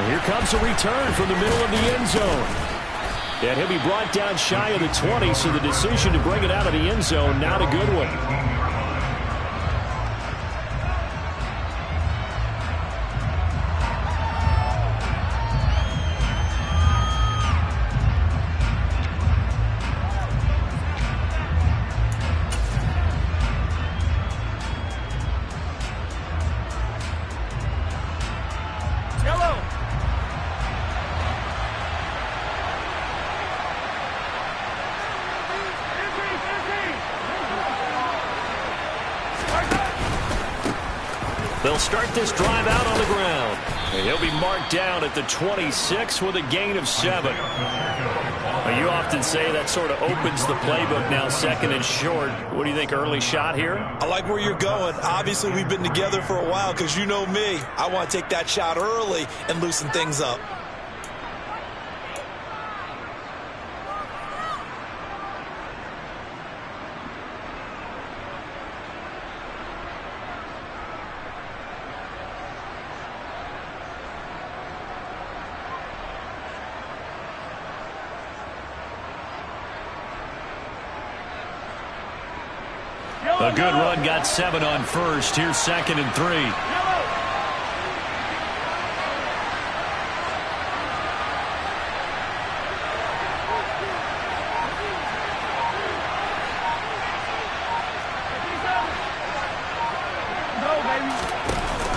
Here comes a return from the middle of the end zone. And he'll be brought down shy of the 20, so the decision to bring it out of the end zone, not a good one. They'll start this drive out on the ground. And he'll be marked down at the 26 with a gain of 7. Well, you often say that sort of opens the playbook now, second and short. What do you think, early shot here? I like where you're going. Obviously, we've been together for a while because you know me. I want to take that shot early and loosen things up. A good run, got 7 on first. Here's 2nd and 3.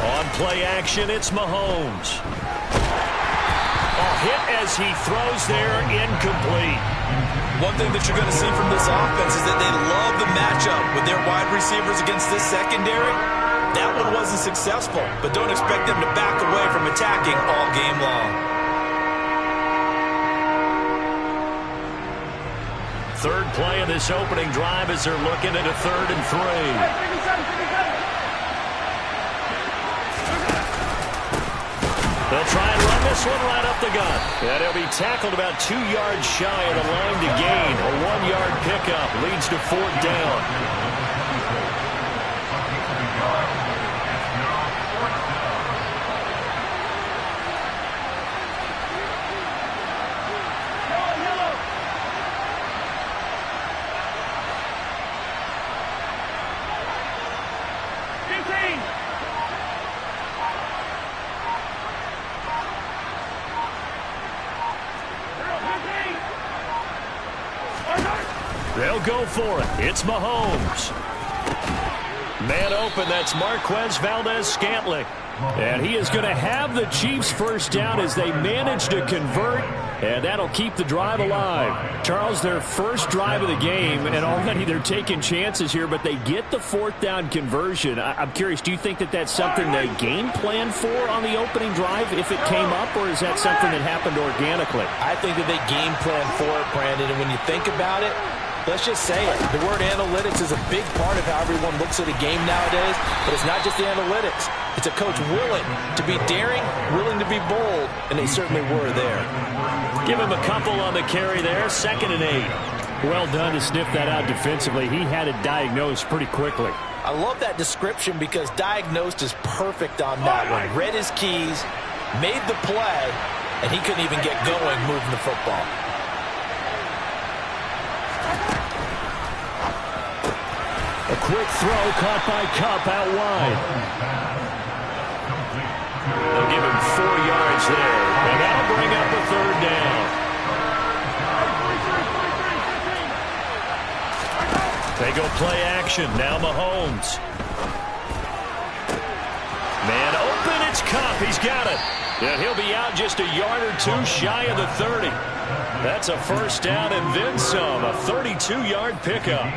On play action, it's Mahomes. A hit as he throws there, incomplete. One thing that you're going to see from this offense is that they love the matchup with their wide receivers against this secondary. That one wasn't successful, but don't expect them to back away from attacking all game long. Third play of this opening drive as they're looking at a 3rd and 3. They'll try and run this one right up the gut. And he'll be tackled about 2 yards shy of the line to gain. A 1-yard pickup leads to 4th down. They'll go for it. It's Mahomes. Man open, that's Marquez Valdes-Scantling. And he is going to have the Chiefs first down as they manage to convert, and that'll keep the drive alive. Charles, their first drive of the game, and already they're taking chances here, but they get the 4th down conversion. I'm curious, do you think that that's something they game plan for on the opening drive if it came up, or is that something that happened organically? I think that they game plan for it, Brandon, and when you think about it, let's just say it. The word analytics is a big part of how everyone looks at a game nowadays, but it's not just the analytics. It's a coach willing to be daring, willing to be bold, and they certainly were there. Give him a couple on the carry there, 2nd and 8. Well done to sniff that out defensively. He had it diagnosed pretty quickly. I love that description because diagnosed is perfect on that one. Read his keys, made the play, and he couldn't even get going moving the football. A quick throw caught by Kupp out wide. They'll give him 4 yards there, and that'll bring up a 3rd down. They go play action. Now Mahomes. Man open, it's Kupp. He's got it. And he'll be out just a yard or 2 shy of the 30. That's a first down and then some. A 32-yard pickup.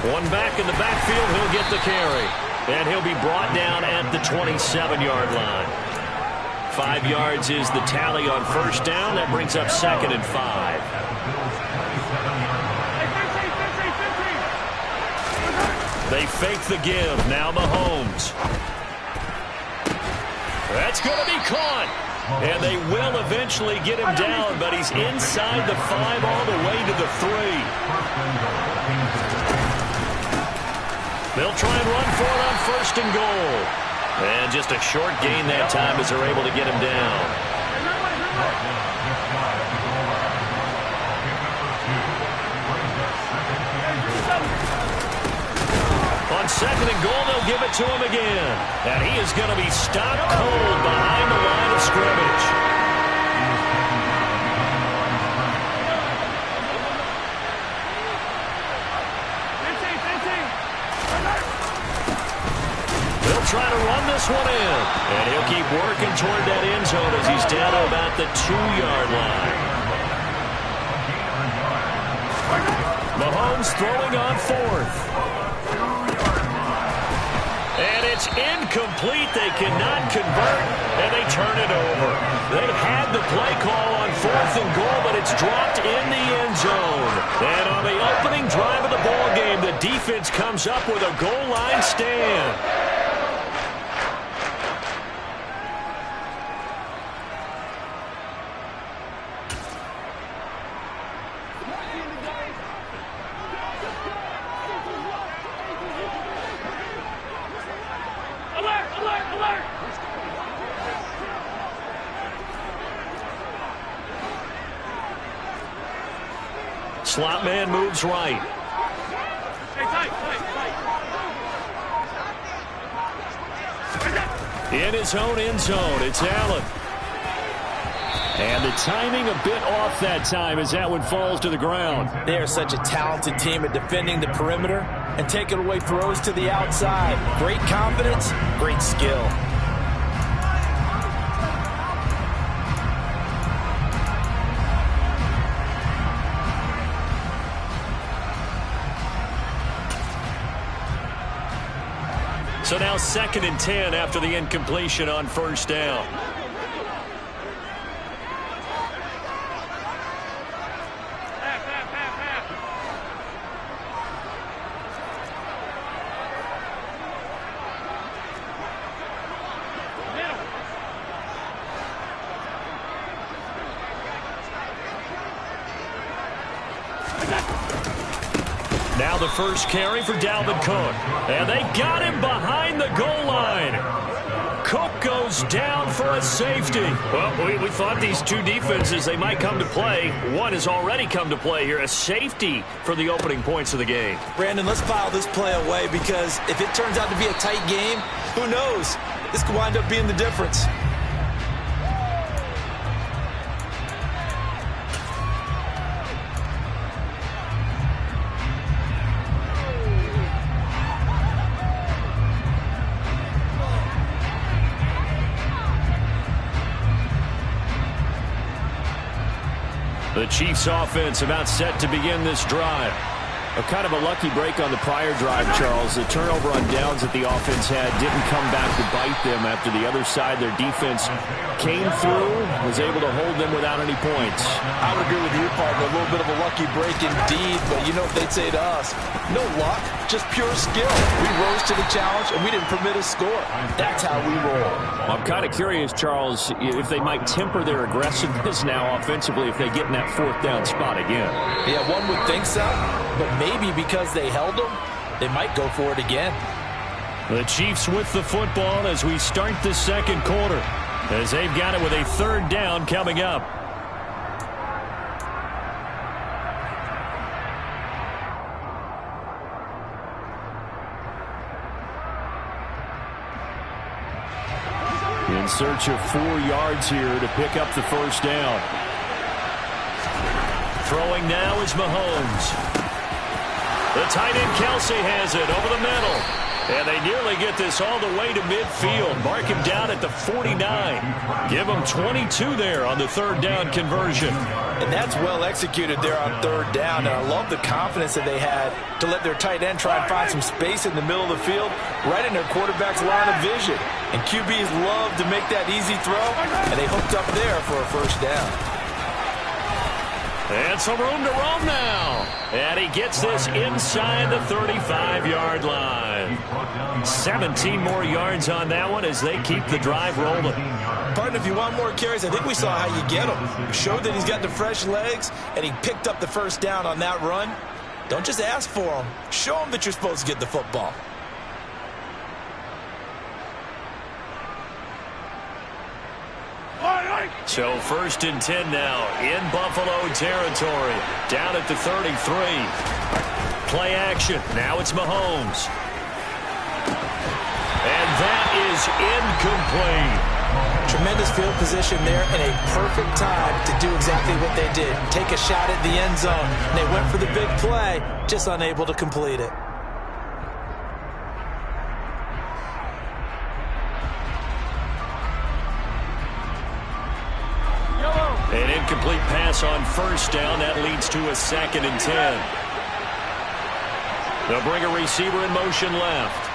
One back in the backfield, he'll get the carry. And he'll be brought down at the 27-yard line. 5 yards is the tally on first down. That brings up 2nd and 5. They fake the give. Now Mahomes. That's going to be caught. And they will eventually get him down, but he's inside the 5 all the way to the 3. They'll try and run for it on 1st and goal. And just a short gain that time as they're able to get him down. On 2nd and goal, they'll give it to him again. And he is going to be stopped cold behind the line of scrimmage. They'll try to run this one in. And he'll keep working toward that end zone as he's down to about the 2-yard line. Mahomes throwing on 4th. And it's incomplete. They cannot convert, and they turn it over. They had the play call on 4th and goal, but it's dropped in the end zone. And on the opening drive of the ball game, the defense comes up with a goal line stand. Slot man moves right. In his own end zone, it's Allen. And the timing a bit off that time as that one falls to the ground. They are such a talented team at defending the perimeter and taking away throws to the outside. Great confidence, great skill. So now 2nd and 10 after the incompletion on 1st down. Now the first carry for Dalvin Cook. And they got him behind the goal line. Cook goes down for a safety. Well, we thought these two defenses, they might come to play. One has already come to play here. A safety for the opening points of the game. Brandon, let's file this play away because if it turns out to be a tight game, who knows? This could wind up being the difference. The Chiefs offense about set to begin this drive. A kind of a lucky break on the prior drive, Charles. The turnover on downs that the offense had didn't come back to bite them after the other side. Their defense came through, was able to hold them without any points. I would agree with you, partner. A little bit of a lucky break indeed, but you know what they'd say to us. No luck, just pure skill. We rose to the challenge, and we didn't permit a score. That's how we roll. I'm kind of curious, Charles, if they might temper their aggressiveness now offensively if they get in that 4th down spot again. Yeah, one would think so, but maybe because they held them, they might go for it again. The Chiefs with the football as we start the 2nd quarter, as they've got it with a 3rd down coming up. In search of 4 yards here to pick up the 1st down. Throwing now is Mahomes. The tight end Kelsey has it over the middle. And they nearly get this all the way to midfield. Mark him down at the 49. Give him 22 there on the 3rd down conversion. And that's well executed there on 3rd down. And I love the confidence that they had to let their tight end try and find some space in the middle of the field, right in their quarterback's line of vision. And QBs love to make that easy throw, and they hooked up there for a 1st down. And some room to roam now. And he gets this inside the 35-yard line. 17 more yards on that one as they keep the drive rolling. Partner, if you want more carries, I think we saw how you get him. He showed that he's got the fresh legs, and he picked up the 1st down on that run. Don't just ask for him. Show him that you're supposed to get the football. So 1st and 10 now in Buffalo territory. Down at the 33. Play action. Now it's Mahomes. And that is incomplete. Tremendous field position there and a perfect time to do exactly what they did. Take a shot at the end zone. And they went for the big play, just unable to complete it. An incomplete pass on 1st down. That leads to a 2nd and 10. They'll bring a receiver in motion left.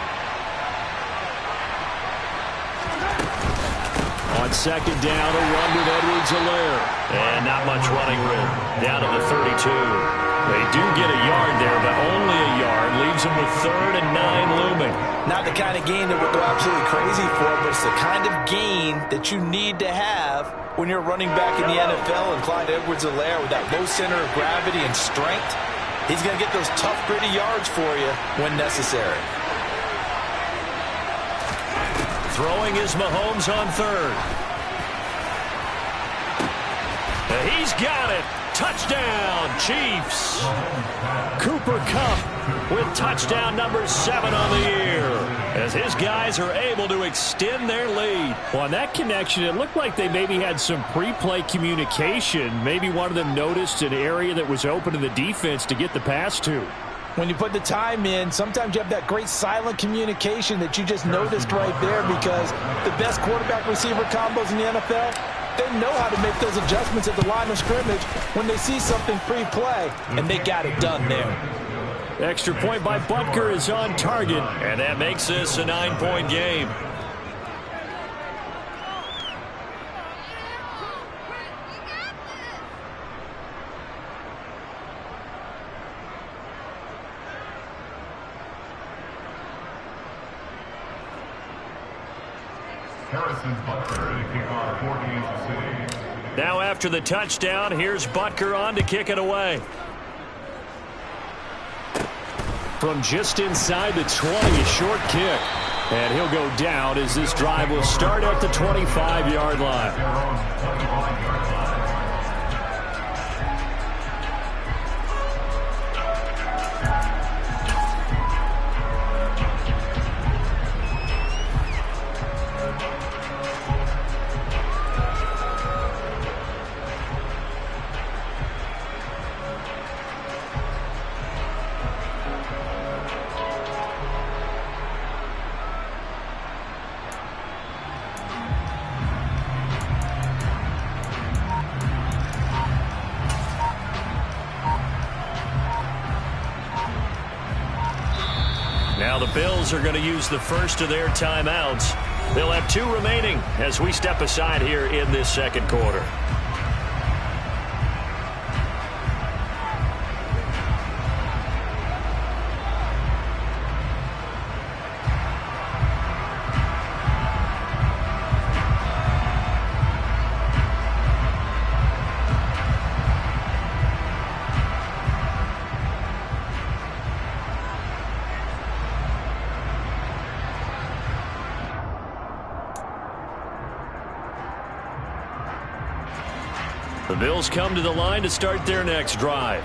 On 2nd down, a run with Edwards-Helaire. And not much running room. Down to the 32. They do get a yard there, but only a yard. Leaves them with 3rd and 9 looming. Not the kind of gain that we'll go absolutely crazy for, but it's the kind of gain that you need to have when you're running back in the NFL. And Clyde Edwards-Helaire, with that low center of gravity and strength, he's going to get those tough, gritty yards for you when necessary. Throwing is Mahomes on 3rd. He's got it. Touchdown, Chiefs. Cooper Kupp with touchdown number 7 on the year, as his guys are able to extend their lead. Well, on that connection, it looked like they maybe had some pre-play communication. Maybe one of them noticed an area that was open to the defense to get the pass to. When you put the time in, sometimes you have that great silent communication that you just noticed right there, because the best quarterback-receiver combos in the NFL, they know how to make those adjustments at the line of scrimmage when they see something pre-play, and they got it done there. Extra point by Butker is on target, and that makes this a 9-point game. Now after the touchdown, here's Butker on to kick it away. From just inside the 20, a short kick. And he'll go down as this drive will start at the 25-yard line. Now the Bills are going to use the first of their timeouts. They'll have 2 remaining as we step aside here in this second quarter. The Bills come to the line to start their next drive.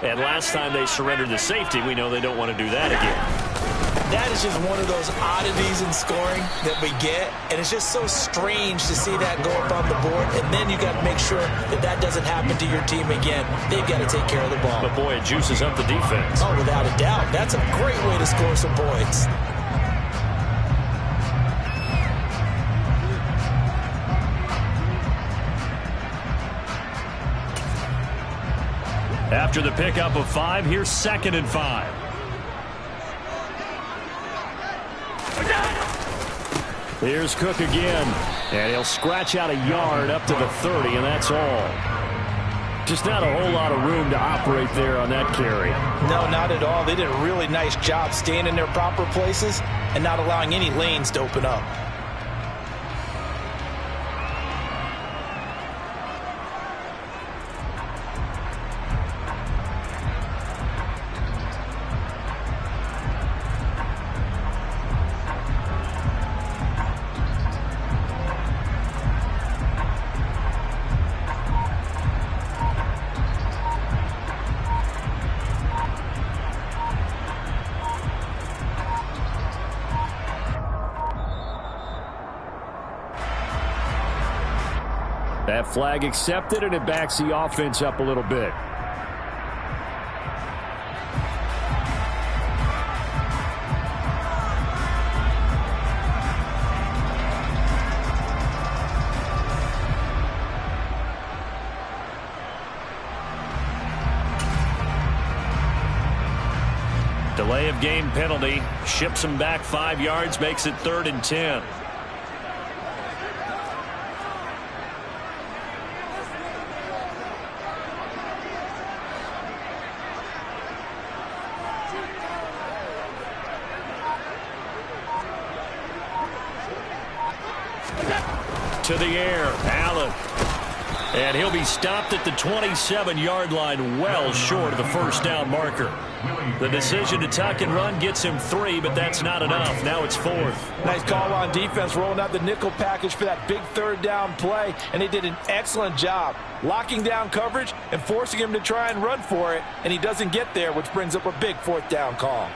And last time they surrendered the safety, we know they don't want to do that again. That is just one of those oddities in scoring that we get. And it's just so strange to see that go up on the board. And then you got to make sure that that doesn't happen to your team again. They've got to take care of the ball. But boy, it juices up the defense. Oh, without a doubt. That's a great way to score some points. After the pickup of 5, here's 2nd and 5. Here's Cook again, and he'll scratch out a yard up to the 30, and that's all. Just not a whole lot of room to operate there on that carry. No, not at all. They did a really nice job staying in their proper places and not allowing any lanes to open up. That flag accepted, and it backs the offense up a little bit. Delay of game penalty. Ships him back 5 yards, makes it 3rd and 10. To the air, Allen. And he'll be stopped at the 27-yard line, well short of the first down marker. The decision to tuck and run gets him 3, but that's not enough. Now it's 4th. Nice call on defense, rolling out the nickel package for that big 3rd down play, and they did an excellent job locking down coverage and forcing him to try and run for it, and he doesn't get there, which brings up a big 4th down call.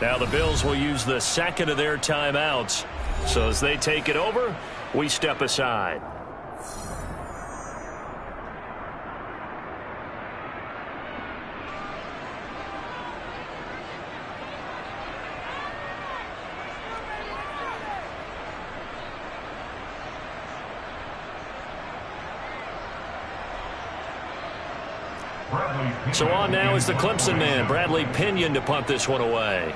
Now the Bills will use the second of their timeouts. So as they take it over, we step aside. So on now is the Clemson man, Bradley Pinion, to punt this one away.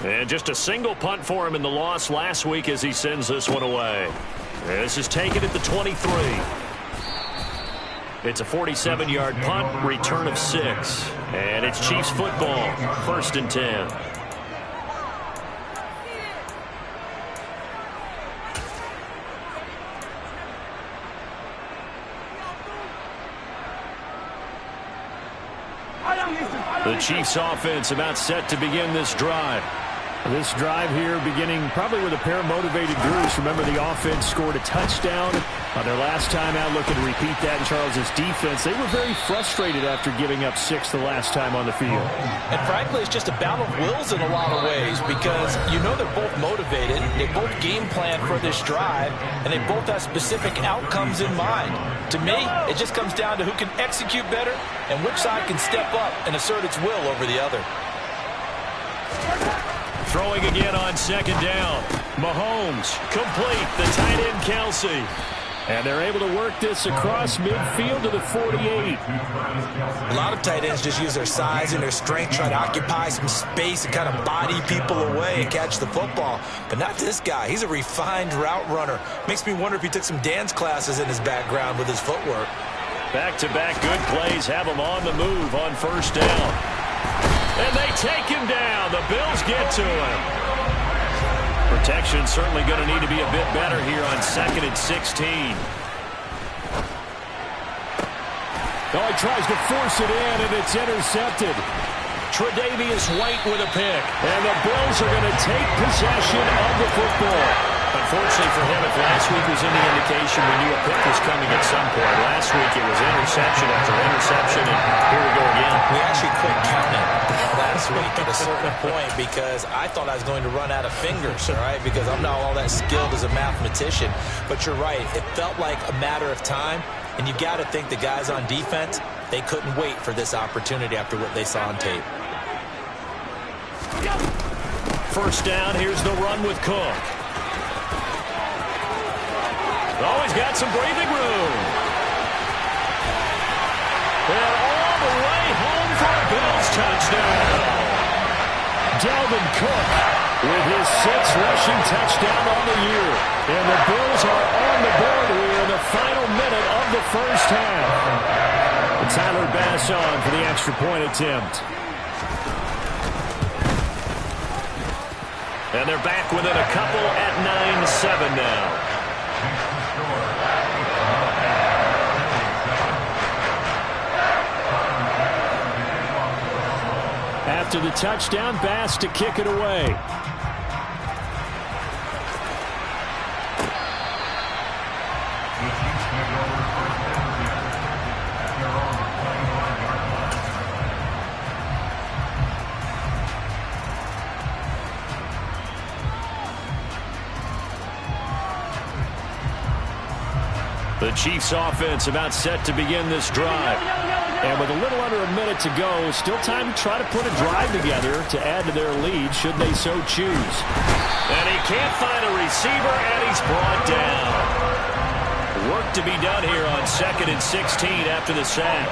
And just a single punt for him in the loss last week as he sends this one away. This is taken at the 23. It's a 47-yard punt, return of 6. And it's Chiefs football, 1st and 10. The Chiefs offense about set to begin this drive. This drive here beginning probably with a pair of motivated groups. Remember, the offense scored a touchdown on their last time out. Looking to repeat that in Charles's defense. They were very frustrated after giving up 6 the last time on the field. And frankly, it's just a battle of wills in a lot of ways, because you know they're both motivated. They both game plan for this drive, and they both have specific outcomes in mind. To me, it just comes down to who can execute better and which side can step up and assert its will over the other. Throwing again on 2nd down. Mahomes complete. The tight end Kelsey. And they're able to work this across midfield to the 48. A lot of tight ends just use their size and their strength, try to occupy some space and kind of body people away and catch the football. But not this guy. He's a refined route runner. Makes me wonder if he took some dance classes in his background with his footwork. Back-to-back good plays have him on the move on 1st down. And they take him down. The Bills get to him. Protection certainly going to need to be a bit better here on 2nd and 16. Oh, he tries to force it in, and it's intercepted. Tre'Davious White with a pick. And the Bills are going to take possession of the football. Unfortunately for him, if last week was any indication, we knew a pick was coming at some point. Last week it was interception after interception, and here we go again. We actually quit counting last week at a certain point because I thought I was going to run out of fingers, all right, because I'm not all that skilled as a mathematician. But you're right. It felt like a matter of time, and you've got to think the guys on defense, they couldn't wait for this opportunity after what they saw on tape. 1st down, here's the run with Cook. Oh, he's got some breathing room. And all the way home for a Bills touchdown. Dalvin Cook with his 6th rushing touchdown on the year. And the Bills are on the board here in the final minute of the 1st half. And Tyler Bass on for the extra point attempt. And they're back within a couple at 9-7 now. After the touchdown, Bass to kick it away. The Chiefs offense about set to begin this drive. And with a little under a minute to go, still time to try to put a drive together to add to their lead should they so choose. And he can't find a receiver, and he's brought down. Work to be done here on 2nd and 16 after the sack.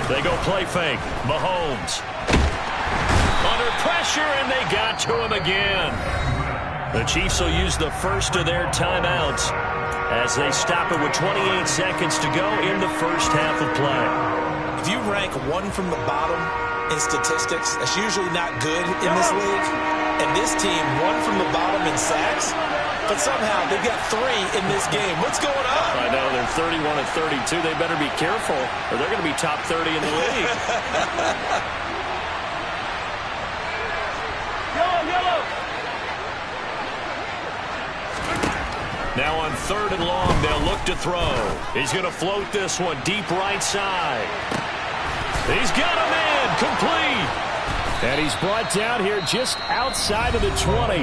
They go play fake. Mahomes. Under pressure, and they got to him again. The Chiefs will use the first of their timeouts as they stop it with 28 seconds to go in the first half of play. If you rank one from the bottom in statistics, that's usually not good in this league. And this team, one from the bottom in sacks, but somehow they've got 3 in this game. What's going on? I know, they're 31 and 32. They better be careful, or they're going to be top 30 in the league. Now on 3rd and long, they'll look to throw. He's going to float this one deep right side. He's got a man complete. And he's brought down here just outside of the 20.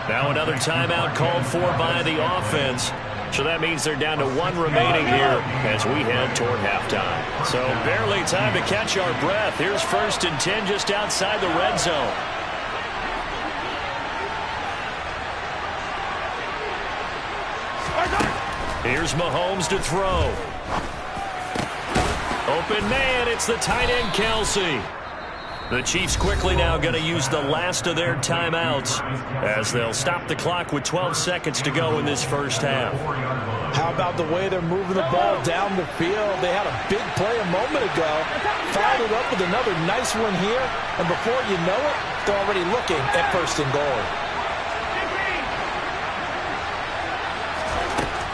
Now another timeout called for by the offense. So that means they're down to 1 remaining here as we head toward halftime. So barely time to catch our breath. Here's 1st and 10 just outside the red zone. Here's Mahomes to throw. Open man, it's the tight end, Kelsey. The Chiefs quickly now going to use the last of their timeouts as they'll stop the clock with 12 seconds to go in this first half. How about the way they're moving the ball down the field? They had a big play a moment ago. Followed it up with another nice one here. And before you know it, they're already looking at 1st and goal.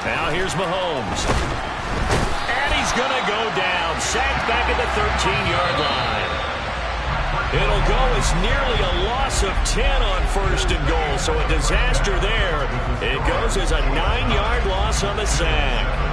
Now here's Mahomes. And he's going to go down. Sacked back at the 13-yard line. It'll go as nearly a loss of 10 on 1st and goal. So a disaster there. It goes as a 9-yard loss on the sack.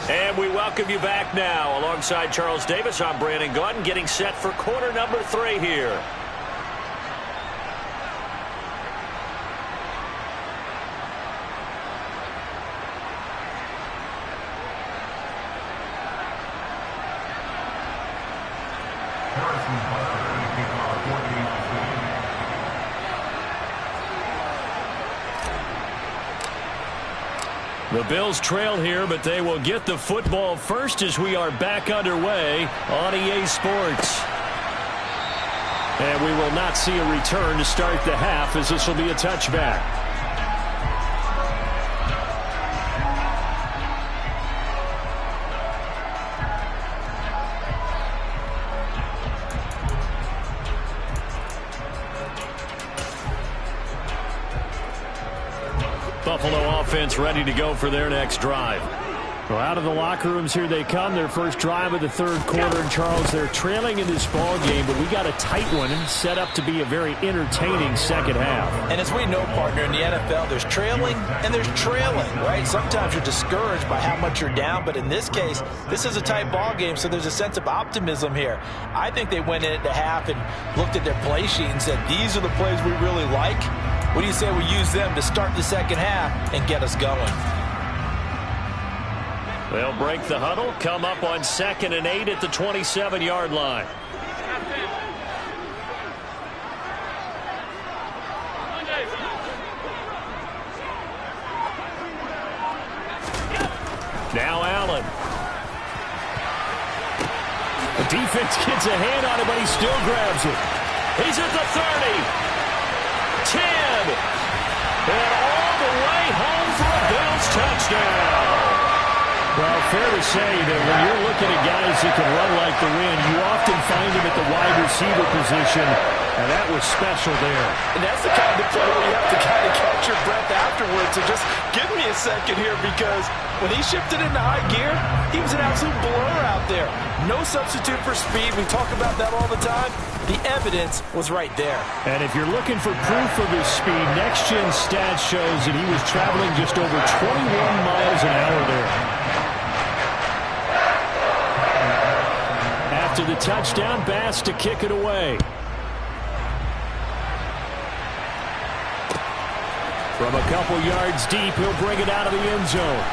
And we welcome you back now. Alongside Charles Davis, I'm Brandon Gaudin, getting set for quarter number 3 here. The Bills trail here, but they will get the football first as we are back underway on EA Sports. And we will not see a return to start the half as this will be a touchback. Buffalo offense ready to go for their next drive. Well, out of the locker rooms here they come. Their first drive of the 3rd quarter. And Charles, they're trailing in this ball game, but we got a tight one set up to be a very entertaining second half. And as we know, partner, in the NFL, there's trailing and there's trailing, right? Sometimes you're discouraged by how much you're down, but in this case, this is a tight ball game, so there's a sense of optimism here. I think they went in at the half and looked at their play sheet and said, these are the plays we really like. What do you say we use them to start the second half and get us going? They'll break the huddle, come up on 2nd and 8 at the 27-yard line. Now Allen. The defense gets a hand on it, but he still grabs it. He's at the 30. 10. And all the way home for a Bills touchdown. Well, fair to say that when you're looking at guys that can run like the wind, you often find them at the wide receiver position, and that was special there. And that's the kind of play where you have to kind of catch your breath afterwards. So just give me a second here, because when he shifted into high gear, he was an absolute blur out there. No substitute for speed. We talk about that all the time. The evidence was right there. And if you're looking for proof of his speed, Next Gen Stats shows that he was traveling just over 21 miles an hour there. After the touchdown, Bass to kick it away. From a couple yards deep, he'll bring it out of the end zone.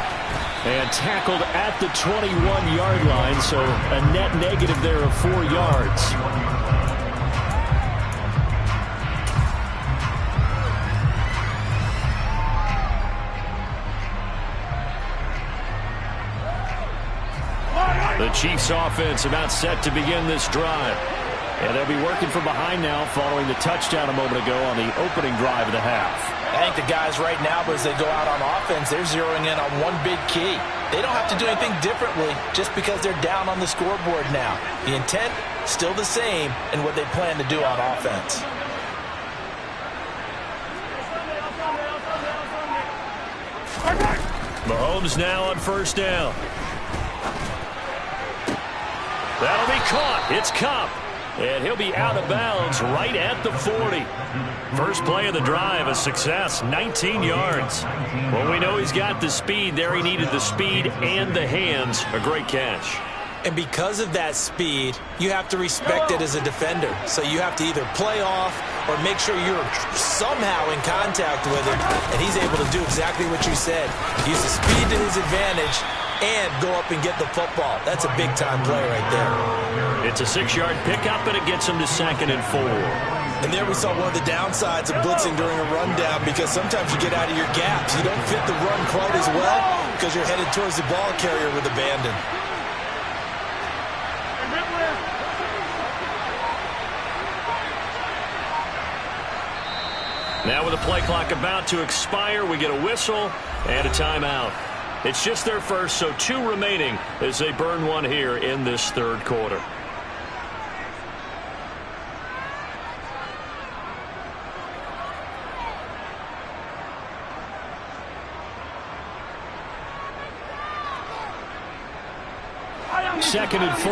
And tackled at the 21-yard line, so a net negative there of 4 yards. The Chiefs offense about set to begin this drive. And they'll be working from behind now following the touchdown a moment ago on the opening drive of the half. I think the guys right now, as they go out on offense, they're zeroing in on one big key. They don't have to do anything differently just because they're down on the scoreboard now. The intent, still the same in what they plan to do on offense. Mahomes now on first down. That'll be caught. It's Kupp. And he'll be out of bounds right at the 40. First play of the drive, a success, 19 yards. Well, we know he's got the speed. There he needed the speed and the hands. A great catch. And because of that speed, you have to respect it as a defender. So you have to either play off or make sure you're somehow in contact with him. And he's able to do exactly what you said. Use the speed to his advantage and go up and get the football. That's a big-time play right there. It's a 6-yard pickup, and it gets him to 2nd and 4. And there we saw one of the downsides of blitzing during a rundown, because sometimes you get out of your gaps. You don't fit the run quite as well because you're headed towards the ball carrier with abandon. Now with the play clock about to expire, we get a whistle and a timeout. It's just their first, so 2 remaining as they burn one here in this third quarter. Second and 4.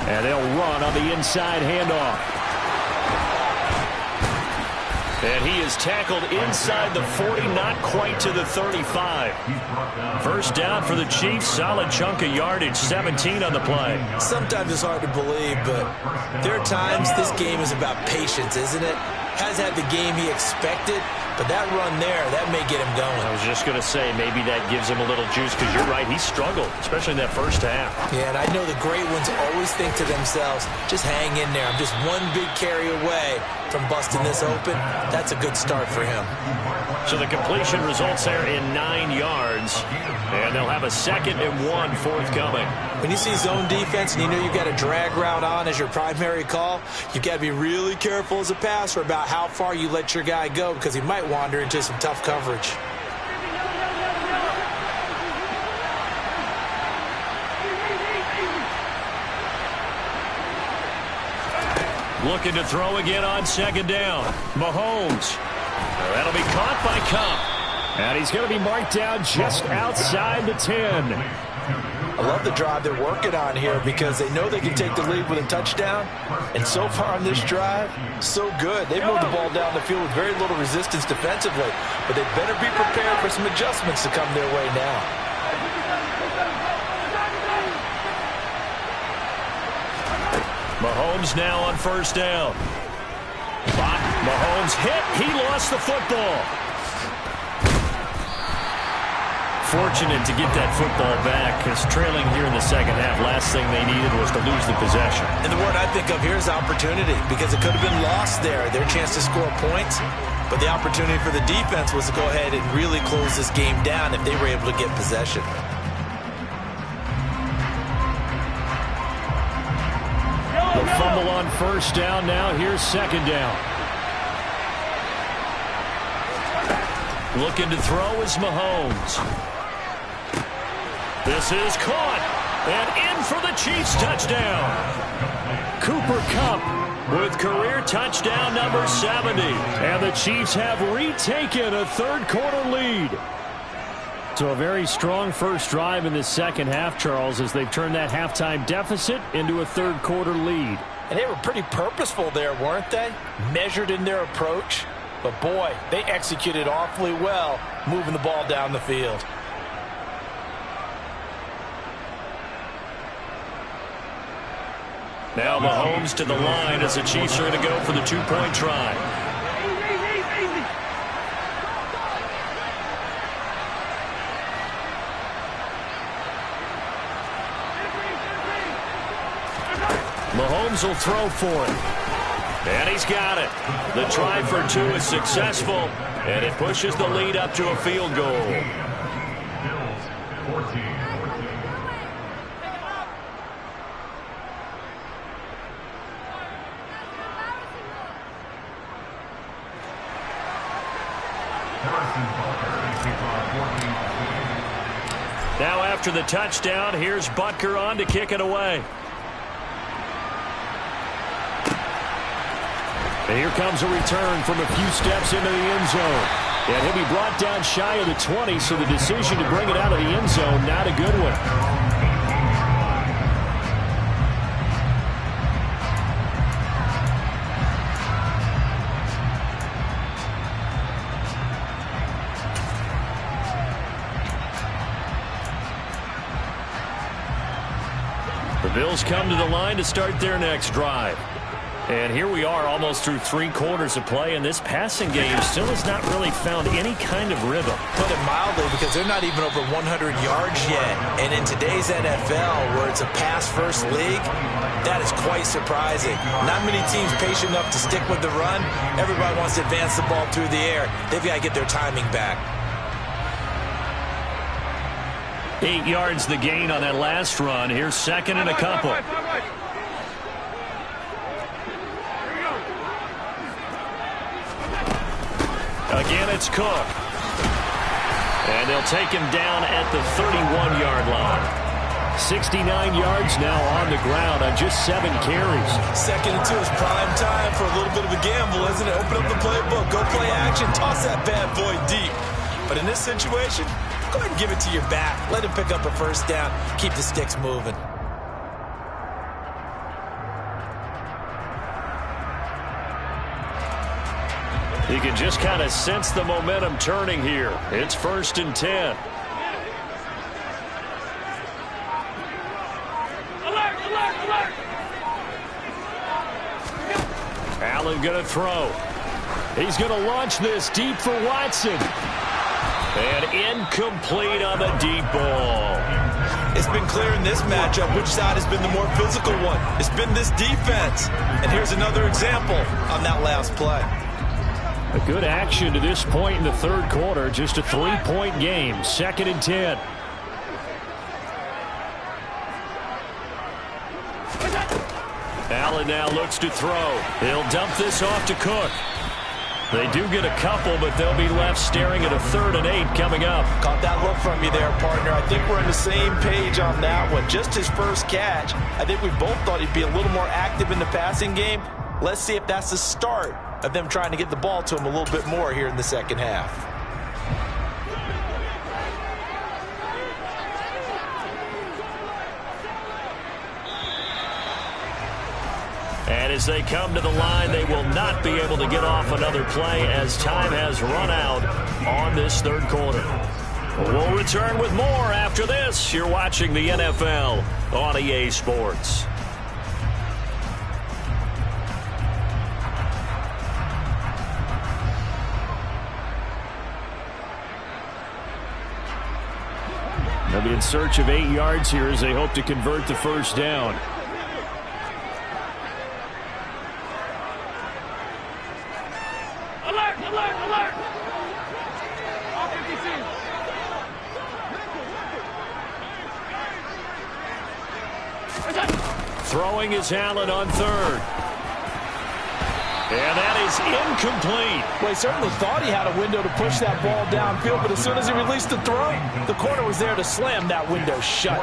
And they'll run on the inside handoff. And he is tackled inside the 40, not quite to the 35. First down for the Chiefs, solid chunk of yardage, 17 on the play. Sometimes it's hard to believe, but there are times this game is about patience, isn't it? Has had the game he expected, but that run there, that may get him going. I was just going to say, maybe that gives him a little juice, because you're right, he struggled, especially in that first half. Yeah, and I know the great ones always think to themselves, just hang in there. I'm just one big carry away from busting this open. That's a good start for him. So the completion results there in 9 yards, and they'll have a 2nd and 1 forthcoming. When you see zone defense and you know you've got a drag route on as your primary call, you've got to be really careful as a passer about how far you let your guy go, because he might wander into some tough coverage. Looking to throw again on 2nd down. Mahomes. That'll be caught by Kupp. And he's going to be marked down just outside the 10. I love the drive they're working on here, because they know they can take the lead with a touchdown. And so far on this drive, so good. They moved the ball down the field with very little resistance defensively. But they better be prepared for some adjustments to come their way now. Mahomes now on first down. Mahomes hit. He lost the football. fortunate to get that football back, because trailing here in the second half, last thing they needed was to lose the possession. And the word I think of here is opportunity, because it could have been lost there, their chance to score points. But the opportunity for the defense was to go ahead and really close this game down if they were able to get possession. The fumble on first down. Now here's second down. Looking to throw is Mahomes. This is caught. And in for the Chiefs touchdown. Cooper Kupp with career touchdown number 70. And the Chiefs have retaken a third-quarter lead. So a very strong first drive in the second half, Charles, as they've turned that halftime deficit into a third-quarter lead. And they were pretty purposeful there, weren't they? Measured in their approach. But, boy, they executed awfully well moving the ball down the field. Now Mahomes to the line as the Chiefs are going to go for the two-point try. Mahomes will throw for it. And he's got it. The try for two is successful, and it pushes the lead up to a field goal. Now after the touchdown, here's Butker on to kick it away. And here comes a return from a few steps into the end zone. And he'll be brought down shy of the 20, so the decision to bring it out of the end zone, not a good one. The Bills come to the line to start their next drive. And here we are almost through 3 quarters of play, and this passing game still has not really found any kind of rhythm. Put it mildly, because they're not even over 100 yards yet. And in today's NFL, where it's a pass-first league, that is quite surprising. Not many teams patient enough to stick with the run. Everybody wants to advance the ball through the air. They've got to get their timing back. 8 yards the gain on that last run. Here's second and a couple. Again, it's Cook. And they'll take him down at the 31-yard line. 69 yards now on the ground on just 7 carries. Second and 2 is prime time for a little bit of a gamble, isn't it? Open up the playbook, go play action, toss that bad boy deep. But in this situation, go ahead and give it to your back. Let him pick up a first down. Keep the sticks moving. You can just kind of sense the momentum turning here. It's 1st and 10. Allen going to throw. He's going to launch this deep for Watson. And incomplete on the deep ball. It's been clear in this matchup which side has been the more physical one. It's been this defense. And here's another example on that last play. A good action to this point in the third quarter. Just a 3-point game. 2nd and 10. Allen now looks to throw. He'll dump this off to Cook. They do get a couple, but they'll be left staring at a 3rd and 8 coming up. Caught that look from you there, partner. I think we're on the same page on that one. Just his first catch. I think we both thought he'd be a little more active in the passing game. Let's see if that's the start of them trying to get the ball to him a little bit more here in the second half. And as they come to the line, they will not be able to get off another play as time has run out on this third quarter. We'll return with more after this. You're watching the NFL on EA Sports. in search of 8 yards here as they hope to convert the first down. Alert, alert, alert! Throwing is Allen on third. And that is incomplete. Well, he certainly thought he had a window to push that ball downfield, but as soon as he released the throw, the corner was there to slam that window shut.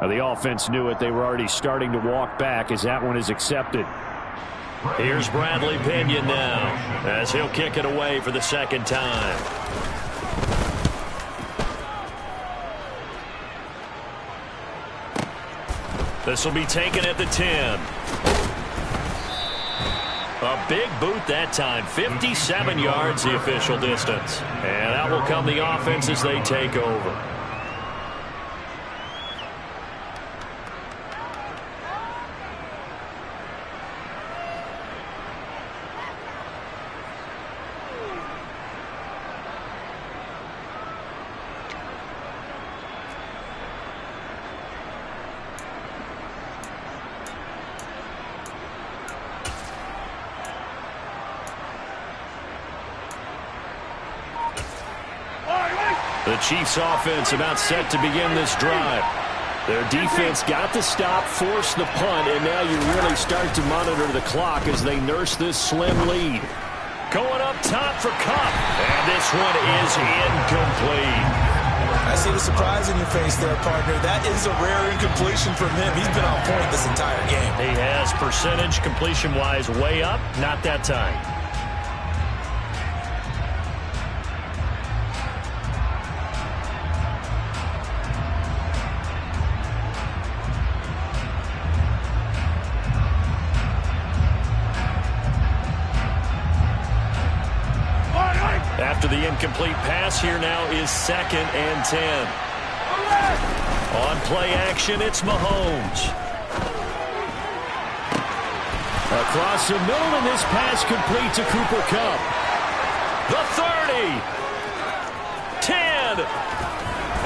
The offense knew it. They were already starting to walk back as that one is accepted. Here's Bradley Pinion now as he'll kick it away for the second time. This will be taken at the 10. A big boot that time. 57 yards the official distance. And out will come the offense as they take over. The Chiefs offense about set to begin this drive. Their defense got the stop, forced the punt, and now you really start to monitor the clock as they nurse this slim lead. Going up top for Kupp, and this one is incomplete. I see the surprise in your face there, partner. That is a rare incompletion from him. He's been on point this entire game. He has percentage completion-wise way up, not that time. After the incomplete pass, here now is 2nd and 10. On play action, it's Mahomes. Across the middle, and this pass complete to Cooper Kupp. The 30. 10.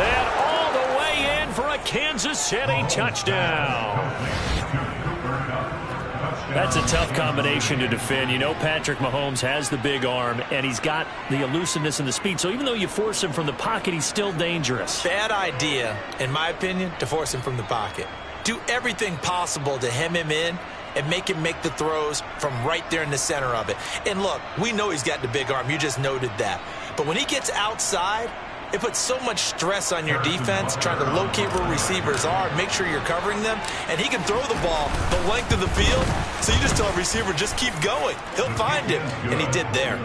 And all the way in for a Kansas City touchdown. That's a tough combination to defend. You know Patrick Mahomes has the big arm, and he's got the elusiveness and the speed. So even though you force him from the pocket, he's still dangerous. Bad idea, in my opinion, to force him from the pocket. Do everything possible to hem him in and make him make the throws from right there in the center of it. And look, we know he's got the big arm. You just noted that. But when he gets outside, it puts so much stress on your defense trying to locate where receivers are, make sure you're covering them, and he can throw the ball the length of the field, so you just tell a receiver, just keep going. He'll find him, and he did there.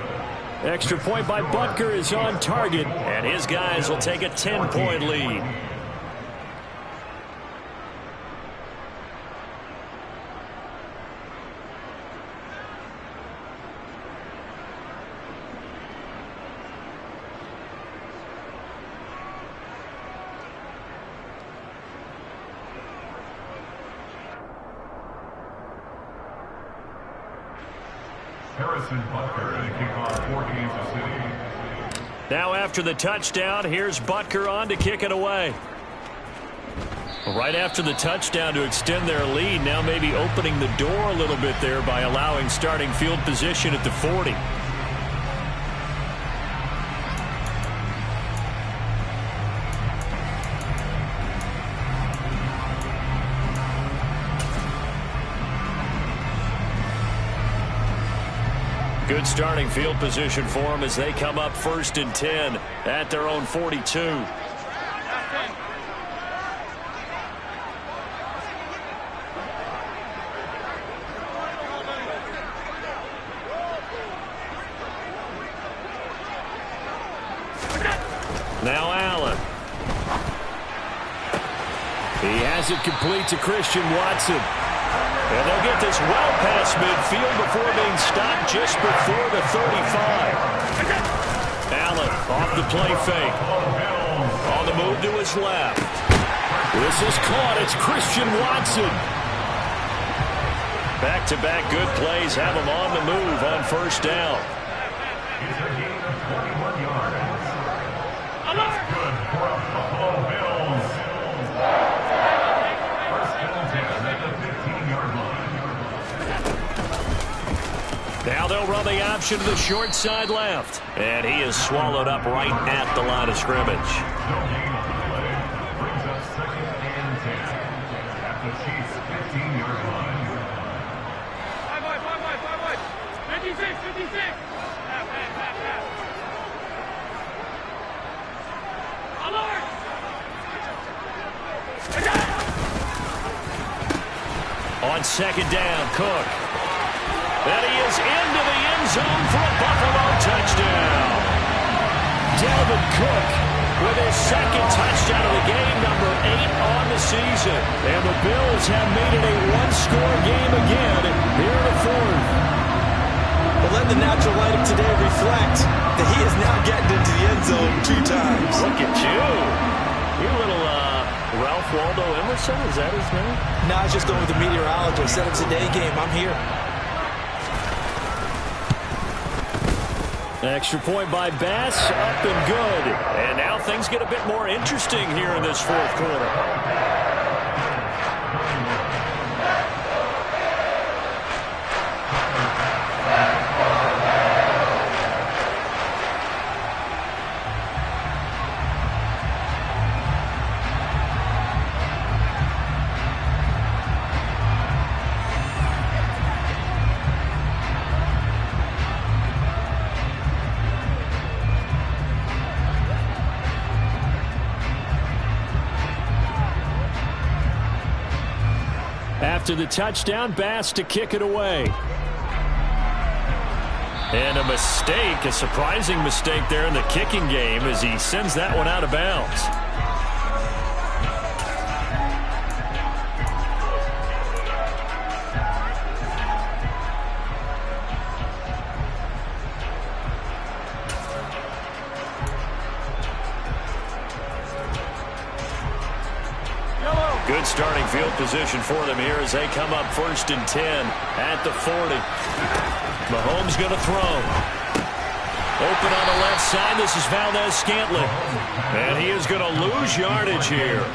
Extra point by Butker is on target, and his guys will take a 10-point lead. Harrison Butker to kick off for Kansas City. Now after the touchdown, here's Butker on to kick it away. Right after the touchdown to extend their lead, now maybe opening the door a little bit there by allowing starting field position at the 40. Good starting field position for them as they come up 1st and 10 at their own 42. Now Allen. He has it complete to Christian Watson. And they'll get this well past midfield before being stopped just before the 35. Allen off the play fake. On the move to his left. This is caught. It's Christian Watson. Back-to-back good plays have him on the move on 1st down. It's a gain of 21 yards. That's good for a Buffalo Bills. 1st and 10 at the 15-yard line. Now they'll run the option to the short side left. And he is swallowed up right at the line of scrimmage. No gain on the play. Brings up 2nd and 10 at the Chiefs' 15-yard line. 56. On 2nd down, Cook. And he is into the end zone for a Buffalo touchdown. Dalvin Cook with his 2nd touchdown of the game, number 8 on the season. And the Bills have made it a one-score game again here in the 4th. But let the natural light of today reflect that he is now getting into the end zone 2 times. Look at you. You little Ralph Waldo Emerson, is that his name? No, I was just going with the meteorologist. Said it's a day game. I'm here. Extra point by Bass, up and good. And now things get a bit more interesting here in this 4th quarter. After the touchdown, Bass to kick it away. And a mistake, a surprising mistake there in the kicking game as he sends that one out of bounds. Good starting field position for them here as they come up 1st and 10 at the 40. Mahomes going to throw. Open on the left side. This is Valdes-Scantling. And he is going to lose yardage here.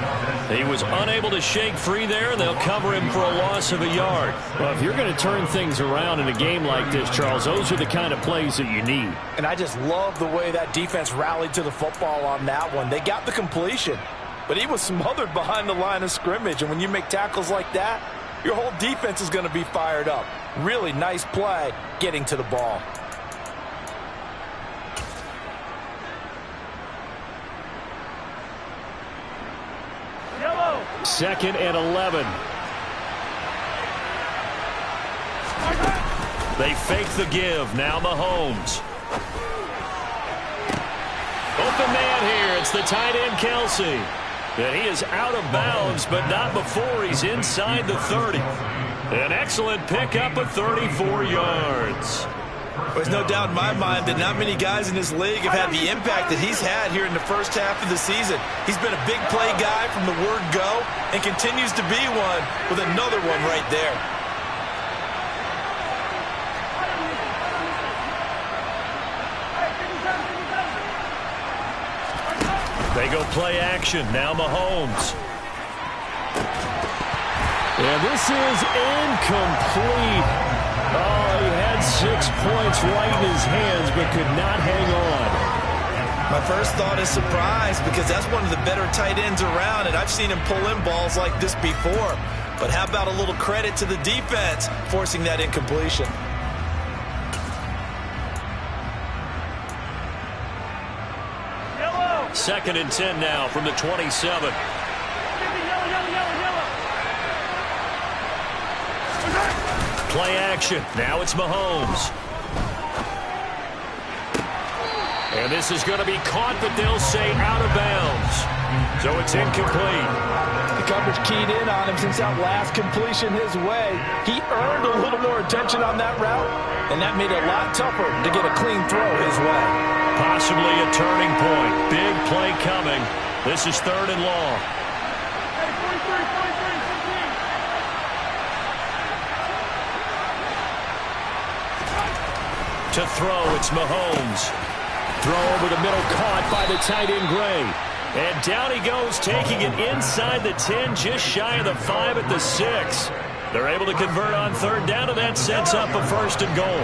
He was unable to shake free there, and they'll cover him for a loss of a yard. Well, if you're going to turn things around in a game like this, Charles, those are the kind of plays that you need. And I just love the way that defense rallied to the football on that one. They got the completion, but he was smothered behind the line of scrimmage. And when you make tackles like that, your whole defense is going to be fired up. Really nice play getting to the ball. Second and 11. They fake the give. Now Mahomes. Open man here. It's the tight end, Kelsey. And he is out of bounds, but not before he's inside the 30. An excellent pickup of 34 yards. There's no doubt in my mind that not many guys in this league have had the impact that he's had here in the first half of the season. He's been a big play guy from the word go and continues to be one with another one right there. They go play action. Now Mahomes. And this is incomplete. Oh, he had 6 points right in his hands, but could not hang on. My first thought is surprise because that's one of the better tight ends around, and I've seen him pull in balls like this before. But how about a little credit to the defense forcing that incompletion? 2nd and 10 now from the 27. Play action. Now it's Mahomes. And this is going to be caught, but they'll say out of bounds. So it's incomplete. The coverage keyed in on him since that last completion his way. He earned a little more attention on that route, and that made it a lot tougher to get a clean throw his way. Possibly a turning point. Big play coming. This is 3rd and long. To throw, it's Mahomes. Throw over the middle, caught by the tight end Gray. And down he goes, taking it inside the 10, just shy of the 5 at the 6. They're able to convert on 3rd down, and that sets up a 1st and goal.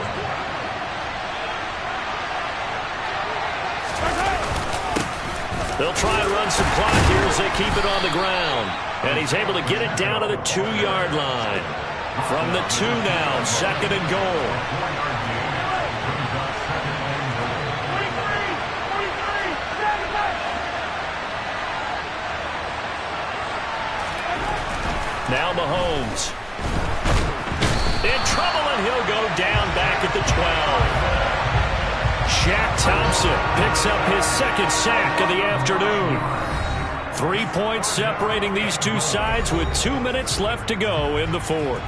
They'll try and run some clock here as they keep it on the ground. And he's able to get it down to the 2-yard line. From the 2 now, 2nd and goal. Now Mahomes. In trouble, and he'll go down back at the 12. Shaq Thompson picks up his 2nd sack of the afternoon. 3 points separating these two sides with 2 minutes left to go in the 4th.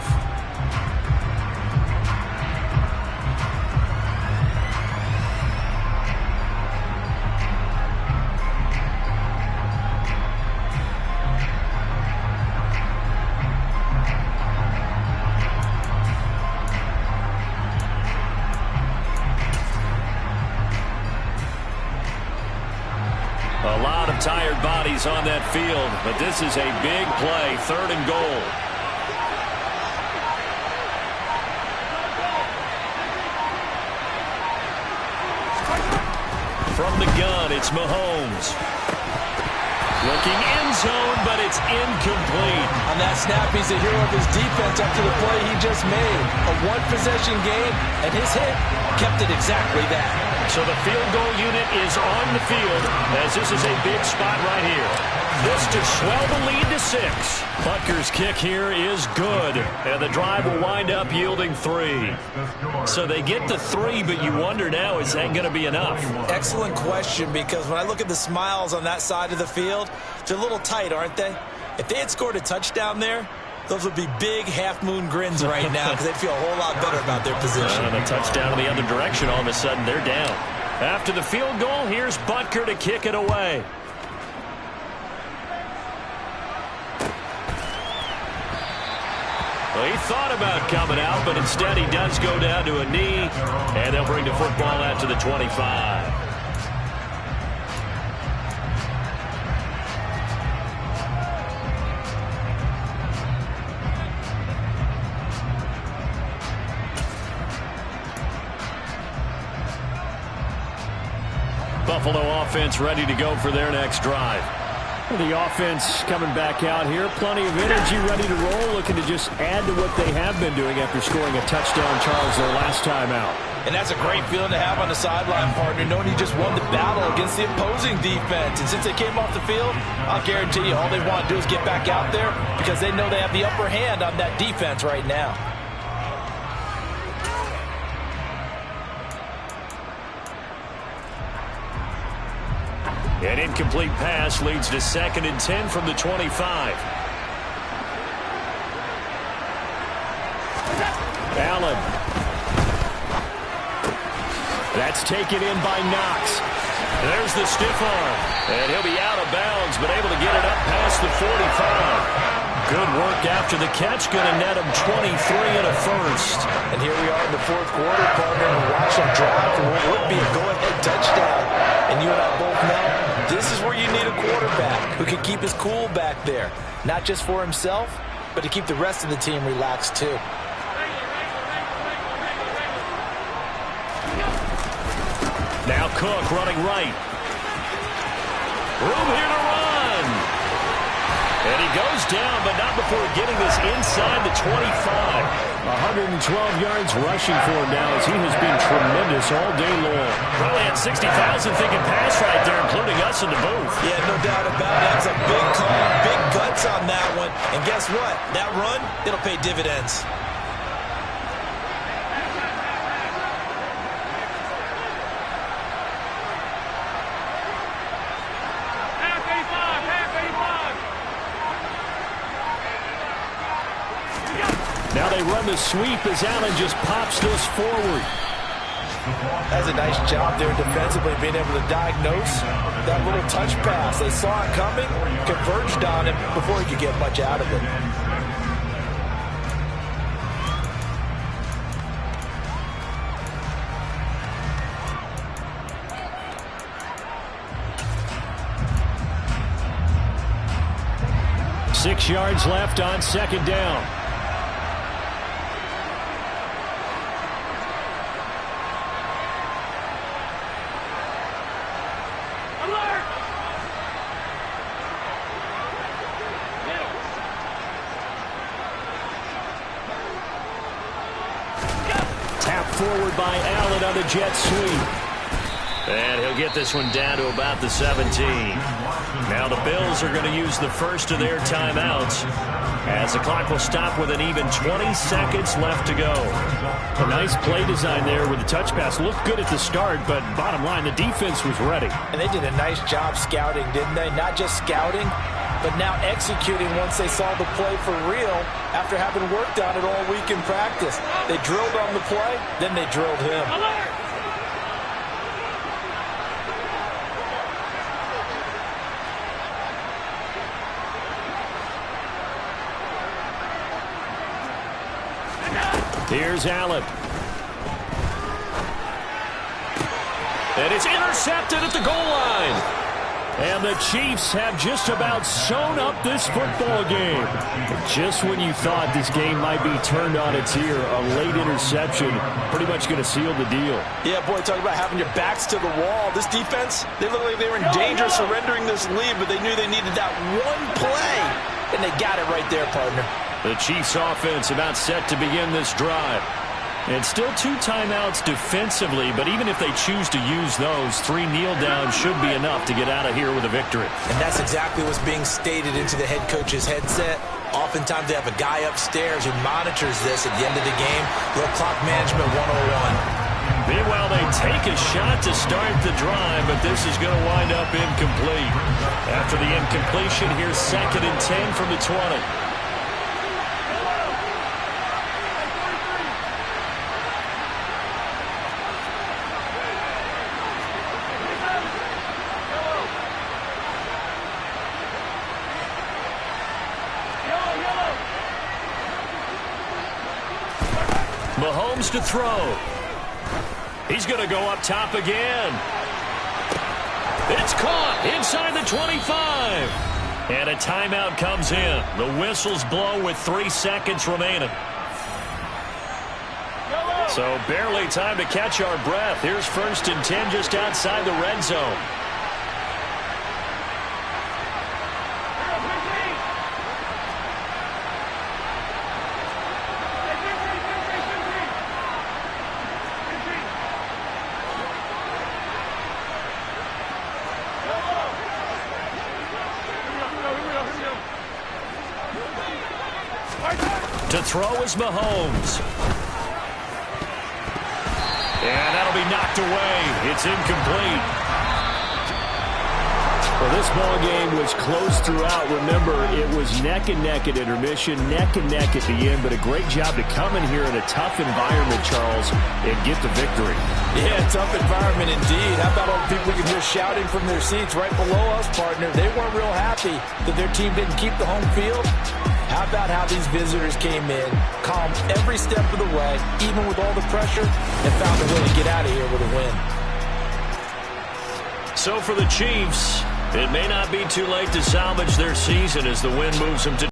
A lot of tired bodies on that field, but this is a big play, 3rd and goal. From the gun, it's Mahomes. Looking end zone, but it's incomplete. On that snap, he's the hero of his defense up to the play he just made. A one-possession game, and his hit kept it exactly that. So the field goal unit is on the field as this is a big spot right here. This to swell the lead to 6. Butker's kick here is good, and the drive will wind up yielding 3. So they get the 3, but you wonder now, is that going to be enough? Excellent question, because when I look at the smiles on that side of the field, they're a little tight, aren't they? If they had scored a touchdown there, those would be big half-moon grins right now because they'd feel a whole lot better about their position. And a touchdown in the other direction, all of a sudden they're down. After the field goal, here's Butker to kick it away. Well, he thought about coming out, but instead he does go down to a knee, and they'll bring the football out to the 25. Buffalo offense ready to go for their next drive. The offense coming back out here. Plenty of energy, ready to roll, looking to just add to what they have been doing after scoring a touchdown, Charles, their last time out. And that's a great feeling to have on the sideline, partner, knowing you just won the battle against the opposing defense. And since they came off the field, I'll guarantee you all they want to do is get back out there because they know they have the upper hand on that defense right now. An incomplete pass leads to 2nd and 10 from the 25. Allen. That's taken in by Knox. There's the stiff arm. And he'll be out of bounds, but able to get it up past the 45. Good work after the catch. Going to net him 23 and a 1st. And here we are in the 4th quarter, partner, and watch him drive for what would be a go-ahead touchdown. And you and I both know this is where you need a quarterback who can keep his cool back there. Not just for himself, but to keep the rest of the team relaxed too. Now Cook running right. Room here to run. And he goes down, but not before getting this inside the 25. 112 yards rushing for him now as he has been tremendous all day long. Probably had 60,000 thinking pass right there, including us in the booth. Yeah, no doubt about it. That's a big call, big guts on that one. And guess what? That run, it'll pay dividends. Now they run the sweep as Allen just pops this forward. That's a nice job there defensively, being able to diagnose that little touch pass. They saw it coming, converged on it before he could get much out of it. Six yards left on second down. Forward by Allen on the jet sweep. And he'll get this one down to about the 17. Now the Bills are going to use the first of their timeouts as the clock will stop with an even 20 seconds left to go. A nice play design there with the touch pass. Looked good at the start, but bottom line, the defense was ready. And they did a nice job scouting, didn't they? Not just scouting, but now executing once they saw the play for real after having worked on it all week in practice. They drilled on the play, then they drilled him. Here's Allen. And it's intercepted at the goal line. And the Chiefs have just about sewn up this football game. Just when you thought this game might be turned on its ear, a late interception pretty much going to seal the deal. Yeah, boy, talk about having your backs to the wall. This defense, they look like they were in danger of surrendering this lead, but they knew they needed that one play, and they got it right there, partner. The Chiefs offense about set to begin this drive. And still 2 timeouts defensively, but even if they choose to use those, 3 kneel downs should be enough to get out of here with a victory. And that's exactly what's being stated into the head coach's headset. Oftentimes they have a guy upstairs who monitors this at the end of the game. Little clock management 101. Meanwhile, they take a shot to start the drive, but this is going to wind up incomplete. After the incompletion, here's 2nd and 10 from the 20. Mahomes to throw. He's going to go up top again. It's caught inside the 25. And a timeout comes in. The whistles blow with 3 seconds remaining. So barely time to catch our breath. Here's 1st and 10 just outside the red zone. To throw is Mahomes. And that'll be knocked away. It's incomplete. Well, this ball game was close throughout. Remember, it was neck and neck at intermission, neck and neck at the end, but a great job to come in here in a tough environment, Charles, and get the victory. Yeah, tough environment indeed. How about all the people we can hear shouting from their seats right below us, partner? They weren't real happy that their team didn't keep the home field. How about how these visitors came in, calm every step of the way, even with all the pressure, and found a way to get out of here with a win. So for the Chiefs, it may not be too late to salvage their season as the win moves them to